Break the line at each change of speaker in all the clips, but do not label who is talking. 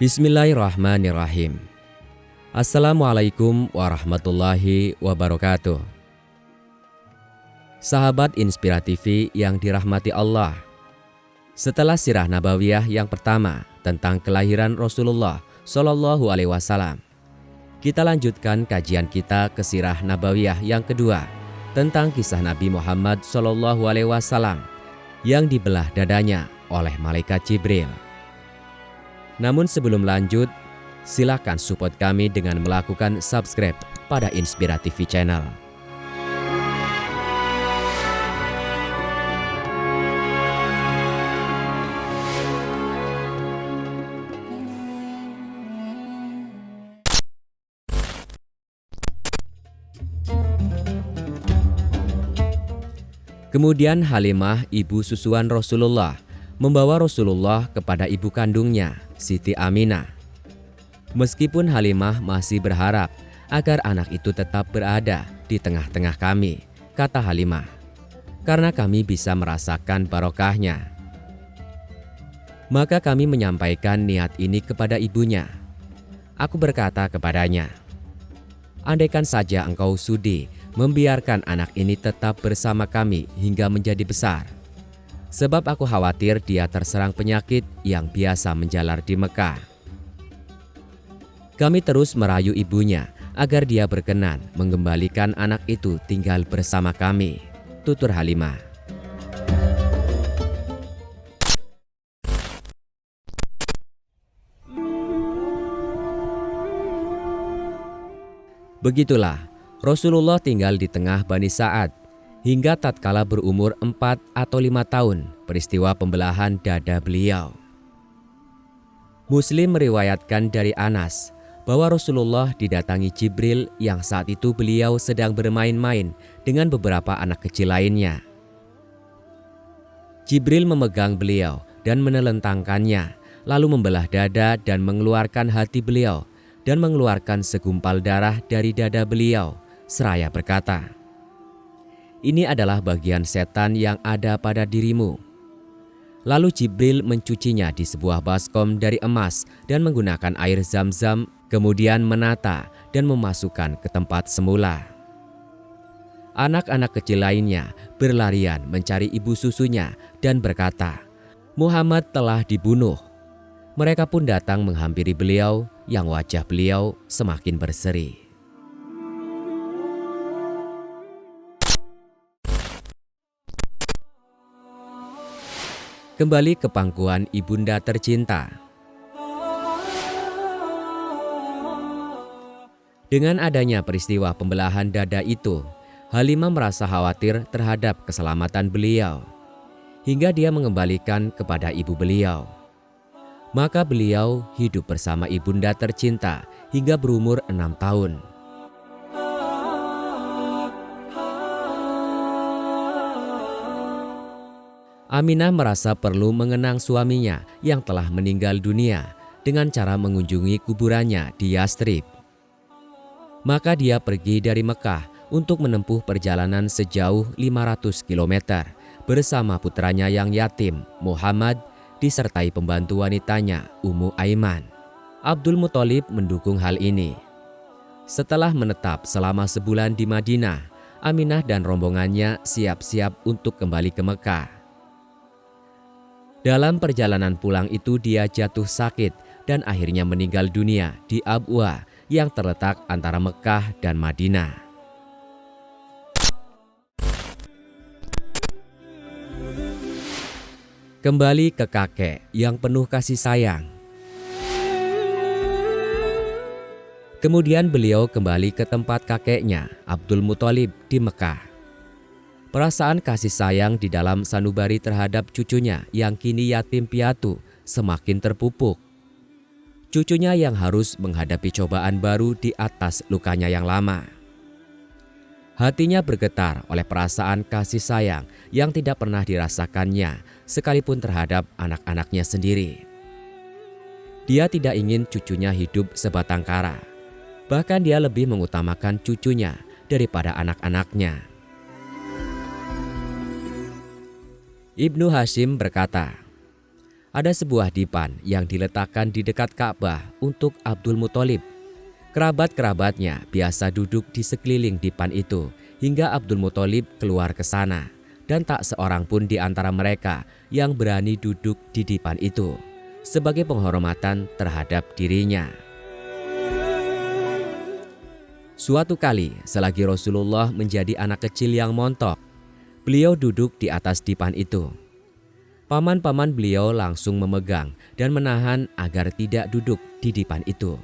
Bismillahirrahmanirrahim. Assalamualaikum warahmatullahi wabarakatuh. Sahabat Inspira TV yang dirahmati Allah, setelah sirah nabawiyah yang pertama tentang kelahiran Rasulullah Shallallahu Alaihi Wasallam, kita lanjutkan kajian kita ke sirah nabawiyah yang kedua tentang kisah Nabi Muhammad Shallallahu Alaihi Wasallam yang dibelah dadanya oleh malaikat Jibril. Namun sebelum lanjut, silakan support kami dengan melakukan subscribe pada Inspira TV channel. Kemudian Halimah, ibu susuan Rasulullah, membawa Rasulullah kepada ibu kandungnya, Siti Aminah. Meskipun Halimah masih berharap agar anak itu tetap berada di tengah-tengah kami, kata Halimah, karena kami bisa merasakan barokahnya. Maka kami menyampaikan niat ini kepada ibunya. Aku berkata kepadanya, andaikan saja engkau sudi membiarkan anak ini tetap bersama kami hingga menjadi besar, sebab aku khawatir dia terserang penyakit yang biasa menjalar di Mekah. Kami terus merayu ibunya agar dia berkenan mengembalikan anak itu tinggal bersama kami, tutur Halimah. Begitulah Rasulullah tinggal di tengah Bani Sa'ad hingga tatkala berumur 4 atau 5 tahun peristiwa pembelahan dada beliau. Muslim meriwayatkan dari Anas bahwa Rasulullah didatangi Jibril yang saat itu beliau sedang bermain-main dengan beberapa anak kecil lainnya. Jibril memegang beliau dan menelentangkannya, lalu membelah dada dan mengeluarkan hati beliau dan mengeluarkan segumpal darah dari dada beliau, seraya berkata, "Ini adalah bagian setan yang ada pada dirimu." Lalu Jibril mencucinya di sebuah baskom dari emas dan menggunakan air zam-zam, kemudian menata dan memasukkan ke tempat semula. Anak-anak kecil lainnya berlarian mencari ibu susunya dan berkata, "Muhammad telah dibunuh." Mereka pun datang menghampiri beliau yang wajah beliau semakin berseri. Kembali ke pangkuan ibunda tercinta. Dengan adanya peristiwa pembelahan dada itu, Halimah merasa khawatir terhadap keselamatan beliau, hingga dia mengembalikan kepada ibu beliau. Maka beliau hidup bersama ibunda tercinta hingga berumur 6 tahun. Aminah merasa perlu mengenang suaminya yang telah meninggal dunia dengan cara mengunjungi kuburannya di Yastrib. Maka dia pergi dari Mekah untuk menempuh perjalanan sejauh 500 km bersama putranya yang yatim, Muhammad, disertai pembantu wanitanya, Ummu Aiman. Abdul Muthalib mendukung hal ini. Setelah menetap selama sebulan di Madinah, Aminah dan rombongannya siap-siap untuk kembali ke Mekah. Dalam perjalanan pulang itu dia jatuh sakit dan akhirnya meninggal dunia di Abwa yang terletak antara Mekah dan Madinah. Kembali ke kakek yang penuh kasih sayang. Kemudian beliau kembali ke tempat kakeknya, Abdul Muthalib di Mekah. Perasaan kasih sayang di dalam sanubari terhadap cucunya yang kini yatim piatu semakin terpupuk. Cucunya yang harus menghadapi cobaan baru di atas lukanya yang lama. Hatinya bergetar oleh perasaan kasih sayang yang tidak pernah dirasakannya sekalipun terhadap anak-anaknya sendiri. Dia tidak ingin cucunya hidup sebatang kara. Bahkan dia lebih mengutamakan cucunya daripada anak-anaknya. Ibnu Hashim berkata, Ada sebuah dipan yang diletakkan di dekat Ka'bah untuk Abdul Muthalib. Kerabat-kerabatnya biasa duduk di sekeliling dipan itu hingga Abdul Muthalib keluar ke sana, dan tak seorang pun di antara mereka yang berani duduk di dipan itu sebagai penghormatan terhadap dirinya. Suatu kali, selagi Rasulullah menjadi anak kecil yang montok, beliau duduk di atas dipan itu. Paman-paman beliau langsung memegang dan menahan agar tidak duduk di dipan itu.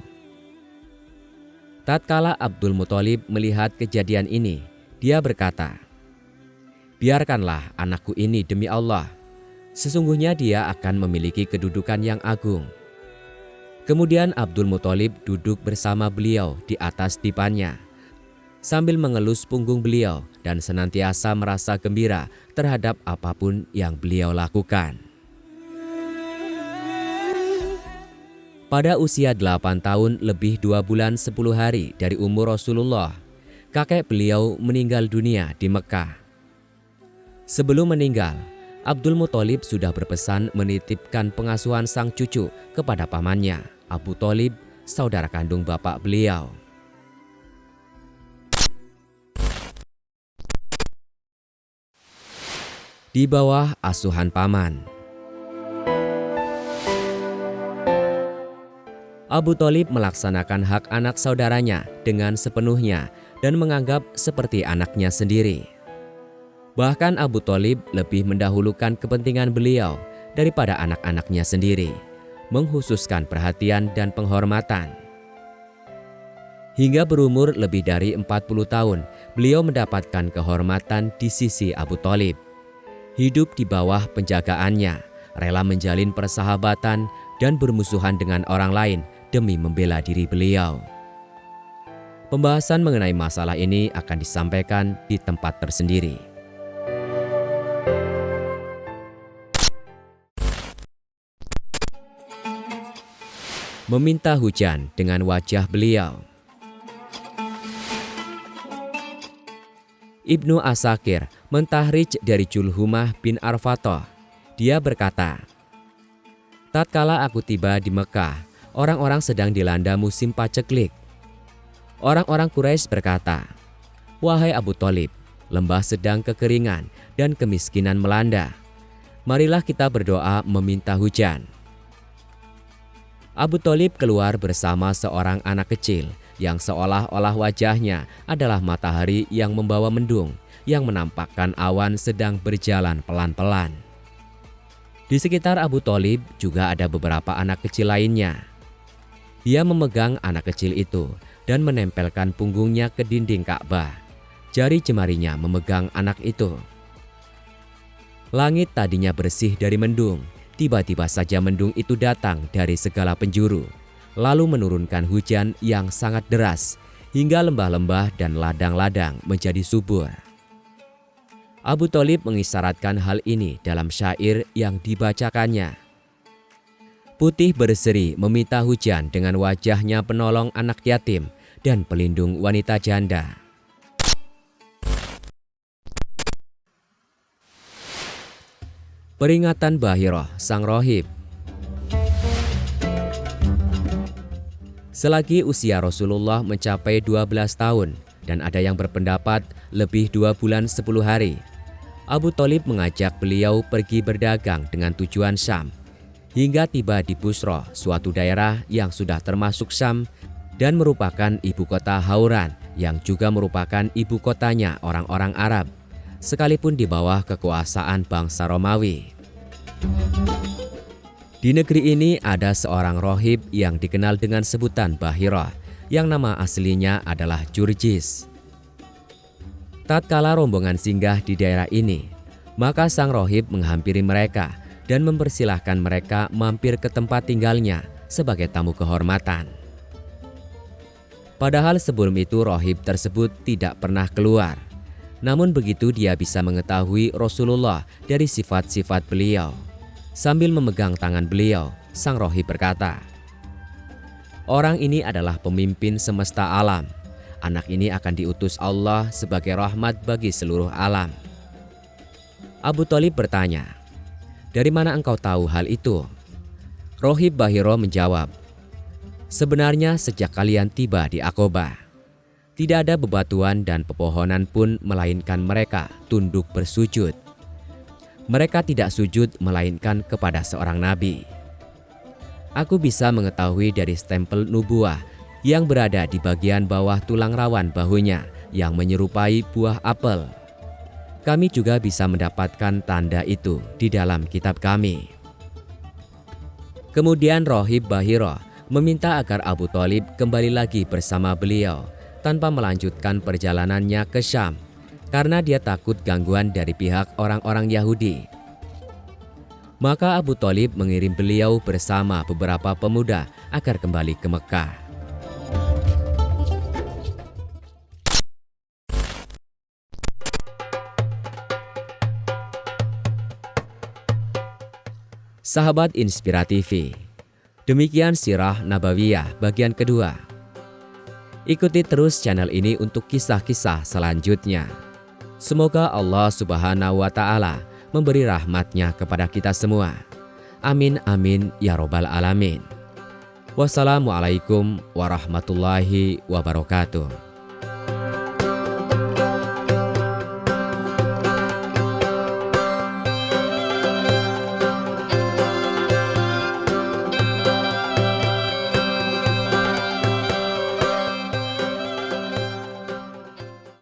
Tatkala Abdul Muthalib melihat kejadian ini, dia berkata, "Biarkanlah anakku ini demi Allah. Sesungguhnya dia akan memiliki kedudukan yang agung." Kemudian Abdul Muthalib duduk bersama beliau di atas dipannya, sambil mengelus punggung beliau dan senantiasa merasa gembira terhadap apapun yang beliau lakukan. Pada usia 8 tahun lebih 2 bulan 10 hari dari umur Rasulullah, kakek beliau meninggal dunia di Mekah. Sebelum meninggal, Abdul Muthalib sudah berpesan menitipkan pengasuhan sang cucu kepada pamannya, Abu Thalib, saudara kandung bapak beliau. Di bawah asuhan paman, Abu Thalib melaksanakan hak anak saudaranya dengan sepenuhnya dan menganggap seperti anaknya sendiri. Bahkan Abu Thalib lebih mendahulukan kepentingan beliau daripada anak-anaknya sendiri, menghususkan perhatian dan penghormatan. Hingga berumur lebih dari 40 tahun, beliau mendapatkan kehormatan di sisi Abu Thalib. Hidup di bawah penjagaannya, rela menjalin persahabatan dan bermusuhan dengan orang lain demi membela diri beliau. Pembahasan mengenai masalah ini akan disampaikan di tempat tersendiri. Meminta hujan dengan wajah beliau. Ibnu Asakir mentahrij dari Julhumah bin Arfatah. Dia berkata, "Tatkala aku tiba di Mekah, orang-orang sedang dilanda musim paceklik. Orang-orang Quraisy berkata, 'Wahai Abu Thalib, lembah sedang kekeringan dan kemiskinan melanda. Marilah kita berdoa meminta hujan.' Abu Thalib keluar bersama seorang anak kecil yang seolah-olah wajahnya adalah matahari yang membawa mendung, yang menampakkan awan sedang berjalan pelan-pelan. Di sekitar Abu Thalib juga ada beberapa anak kecil lainnya. Dia memegang anak kecil itu dan menempelkan punggungnya ke dinding Ka'bah. Jari jemarinya memegang anak itu. Langit tadinya bersih dari mendung. Tiba-tiba saja mendung itu datang dari segala penjuru, lalu menurunkan hujan yang sangat deras hingga lembah-lembah dan ladang-ladang menjadi subur. Abu Thalib mengisyaratkan hal ini dalam syair yang dibacakannya. Putih berseri meminta hujan dengan wajahnya penolong anak yatim dan pelindung wanita janda. Peringatan Bahiroh sang rohib. Selagi usia Rasulullah mencapai 12 tahun dan ada yang berpendapat lebih 2 bulan 10 hari, Abu Thalib mengajak beliau pergi berdagang dengan tujuan Syam, hingga tiba di Busra, suatu daerah yang sudah termasuk Syam dan merupakan ibu kota Hauran yang juga merupakan ibu kotanya orang-orang Arab, sekalipun di bawah kekuasaan bangsa Romawi. Di negeri ini ada seorang rohib yang dikenal dengan sebutan Bahiroh, yang nama aslinya adalah Jurjis. Tatkala rombongan singgah di daerah ini, maka sang rohib menghampiri mereka dan mempersilahkan mereka mampir ke tempat tinggalnya sebagai tamu kehormatan. Padahal sebelum itu rohib tersebut tidak pernah keluar. Namun begitu dia bisa mengetahui Rasulullah dari sifat-sifat beliau. Sambil memegang tangan beliau, sang rohib berkata, "Orang ini adalah pemimpin semesta alam. Anak ini akan diutus Allah sebagai rahmat bagi seluruh alam." Abu Thalib bertanya, "Dari mana engkau tahu hal itu?" Rohib Bahiro menjawab, "Sebenarnya sejak kalian tiba di Aqobah, tidak ada bebatuan dan pepohonan pun melainkan mereka tunduk bersujud. Mereka tidak sujud melainkan kepada seorang nabi. Aku bisa mengetahui dari stempel nubuah yang berada di bagian bawah tulang rawan bahunya yang menyerupai buah apel. Kami juga bisa mendapatkan tanda itu di dalam kitab kami." Kemudian Rohib Bahiro meminta agar Abu Thalib kembali lagi bersama beliau tanpa melanjutkan perjalanannya ke Syam karena dia takut gangguan dari pihak orang-orang Yahudi. Maka Abu Thalib mengirim beliau bersama beberapa pemuda agar kembali ke Mekah. Sahabat Inspira TV, demikian Sirah Nabawiyah bagian kedua. Ikuti terus channel ini untuk kisah-kisah selanjutnya. Semoga Allah Subhanahu wa Ta'ala memberi rahmatnya kepada kita semua. Amin amin ya robbal alamin. Wassalamualaikum warahmatullahi wabarakatuh.